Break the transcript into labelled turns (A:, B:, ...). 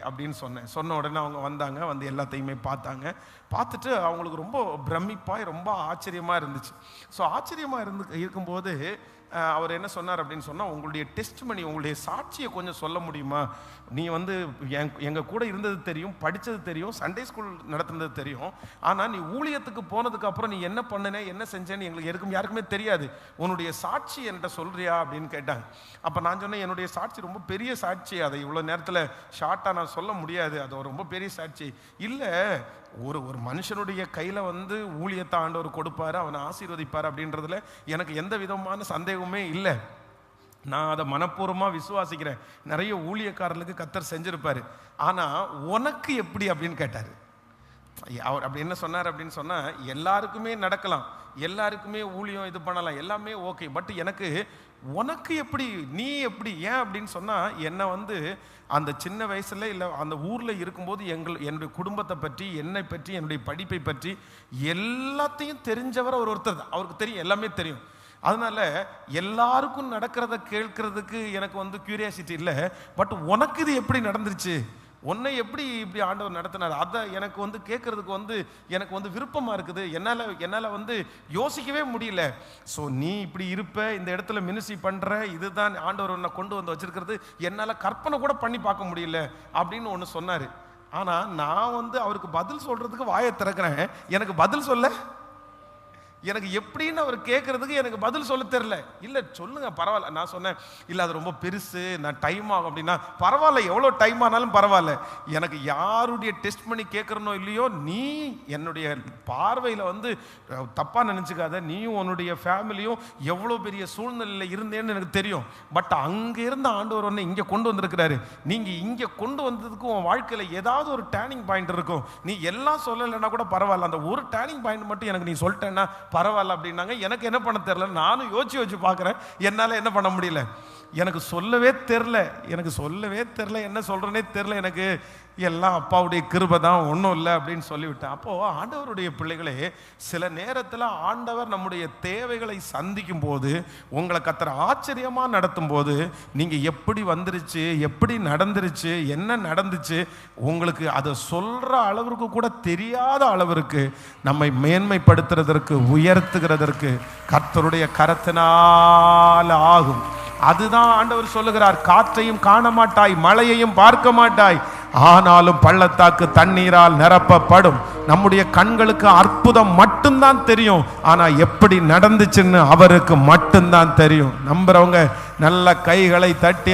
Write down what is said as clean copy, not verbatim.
A: அப்படின்னு சொன்ன உடனே அவங்க வந்தாங்க, வந்து எல்லாத்தையுமே பார்த்தாங்க. பார்த்துட்டு அவங்களுக்கு ரொம்ப பிரமிப்பாக ரொம்ப ஆச்சரியமாக இருந்துச்சு. ஸோ ஆச்சரியமாக இருக்கும்போது அவர் என்ன சொன்னார் அப்படின்னு சொன்னால், உங்களுடைய டெஸ்ட்மனி, உங்களுடைய சாட்சியை கொஞ்சம் சொல்ல முடியுமா? நீ வந்து எங்கள் கூட இருந்தது தெரியும், படித்தது தெரியும், சண்டே ஸ்கூல் நடத்துனது தெரியும், ஆனால் நீ ஊழியத்துக்கு போனதுக்கு அப்புறம் நீ என்ன பண்ணின, என்ன செஞ்சேன்னு எங்களுக்கு யாருக்குமே தெரியாது. உன்னுடைய சாட்சி என்கிட்ட சொல்றியா அப்படின்னு கேட்டாங்க. அப்போ நான் சொன்னேன், என்னுடைய சாட்சி ரொம்ப பெரிய சாட்சி, அதை இவ்வளோ நேரத்தில் ஷார்ட்டாக நான் சொல்ல முடியாது, அது ரொம்ப பெரிய சாட்சி. இல்லை, ஒரு மனுஷனுடைய கையில் வந்து ஊழியத்தை ஆண்டவர் கொடுப்பாரு, அவனை ஆசீர்வதிப்பார் அப்படின்றதுல எனக்கு எந்த விதமான சந்தேகமே இல்லை. நான் அதை மனப்பூர்வமாக விசுவாசிக்கிறேன். நிறைய ஊழியக்காரர்களுக்கு கர்த்தர் செஞ்சிருப்பாரு. ஆனால் உனக்கு எப்படி அப்படின்னு கேட்டார். அவர் அப்படி என்ன சொன்னார் அப்படின்னு சொன்னால், எல்லாருக்குமே நடக்கலாம், எல்லாருக்குமே ஊழியம் இது பண்ணலாம், எல்லாமே ஓகே, பட் எனக்கு உனக்கு எப்படி, நீ எப்படி, ஏன் அப்படின்னு சொன்னால், என்னை வந்து அந்த சின்ன வயசில் இல்லை அந்த ஊரில் இருக்கும்போது என்னுடைய குடும்பத்தை பற்றி, என்னை பற்றி, என்னுடைய படிப்பை பற்றி எல்லாத்தையும் தெரிஞ்சவர் ஒருத்தர் தான். அவருக்கு தெரியும், எல்லாமே தெரியும். அதனால எல்லாருக்கும் நடக்கிறத கேட்கறதுக்கு எனக்கு வந்து கியூரியாசிட்டி இல்லை, பட் உனக்கு இது எப்படி நடந்துருச்சு, உன்னை எப்படி இப்படி ஆண்டவர் நடத்தினார், அதை எனக்கு வந்து கேட்கறதுக்கு வந்து எனக்கு வந்து விருப்பமாக இருக்குது. என்னால் வந்து யோசிக்கவே முடியல. ஸோ நீ இப்படி இருப்ப, இந்த இடத்துல மினிஸ்ட்ரி பண்ணுற, இதுதான் ஆண்டவர் உன்னை கொண்டு வந்து வச்சிருக்கிறது, என்னால் கற்பனை கூட பண்ணி பார்க்க முடியல அப்படின்னு ஒன்று சொன்னார். ஆனால் நான் வந்து அவருக்கு பதில் சொல்கிறதுக்கு வாயை திறக்கிறேன், எனக்கு பதில் சொல்ல, எனக்கு எப்படின்னு அவர் கேட்கறதுக்கு எனக்கு பதில் சொல்ல தெரியல. இல்லை சொல்லுங்க பரவாயில்ல. நான் சொன்னேன், இல்லை அது ரொம்ப பெருசு, நான் டைம் ஆகும் அப்படின்னா, பரவாயில்ல, எவ்வளோ டைம் ஆனாலும் பரவாயில்ல, எனக்கு யாருடைய டெஸ்ட் பண்ணி கேட்குறனோ இல்லையோ, நீ என்னுடைய பார்வையில் வந்து தப்பாக நினச்சிக்காத, நீயும் உன்னுடைய ஃபேமிலியும் எவ்வளோ பெரிய சூழ்நிலையில் இருந்தேன்னு எனக்கு தெரியும். பட் அங்கே இருந்த ஆண்டவர் ஒன்று இங்கே கொண்டு வந்திருக்கிறாரு. நீங்கள் இங்கே கொண்டு வந்ததுக்கு உன் வாழ்க்கையில் ஏதாவது ஒரு டேர்னிங் பாயிண்ட் இருக்கும். நீ எல்லாம் சொல்லலைன்னா கூட பரவாயில்ல, அந்த ஒரு டேர்னிங் பாயிண்ட் மட்டும் எனக்கு நீ சொல்லிட்டேன்னா பரவாயில்ல அப்படின்னாங்க. எனக்கு என்ன பண்ண தெரியல, நானும் யோசிச்சு பார்க்குறேன், என்னால் என்ன பண்ண முடியல, எனக்கு சொல்லவே தெரில, என்ன சொல்கிறேனே தெரில, எனக்கு எல்லாம் அப்பாவுடைய கிருபை தான், ஒன்றும் இல்லை அப்படின்னு சொல்லிவிட்டேன். அப்போது ஆண்டவருடைய பிள்ளைகளே, சில நேரத்தில் ஆண்டவர் நம்முடைய தேவைகளை சந்திக்கும் போது, உங்களை கர்த்தர் ஆச்சரியமாக நடத்தும் போது, நீங்கள் எப்படி வந்துருச்சு, எப்படி நடந்துருச்சு, என்ன நடந்துச்சு, உங்களுக்கு அதை சொல்கிற அளவிற்கு கூட தெரியாத அளவிற்கு நம்மை மேன்மைப்படுத்துறதற்கு, உயர்த்துகிறதற்கு கர்த்தருடைய கரத்தினால் ஆகும். அதுதான் ஆண்டவர் சொல்லுகிறார். காற்றையும் காண மாட்டாய், மழையையும் பார்க்க மாட்டாய், ஆனாலும் பள்ளத்தாக்கு தண்ணீரால் நிரப்பப்படும். நம்முடைய கண்களுக்கு அற்புதம் மட்டும்தான் தெரியும், ஆனா எப்படி நடந்துச்சுன்னு அவருக்கு மட்டும்தான் தெரியும். நம்புறவங்க நல்ல கைகளை தட்டி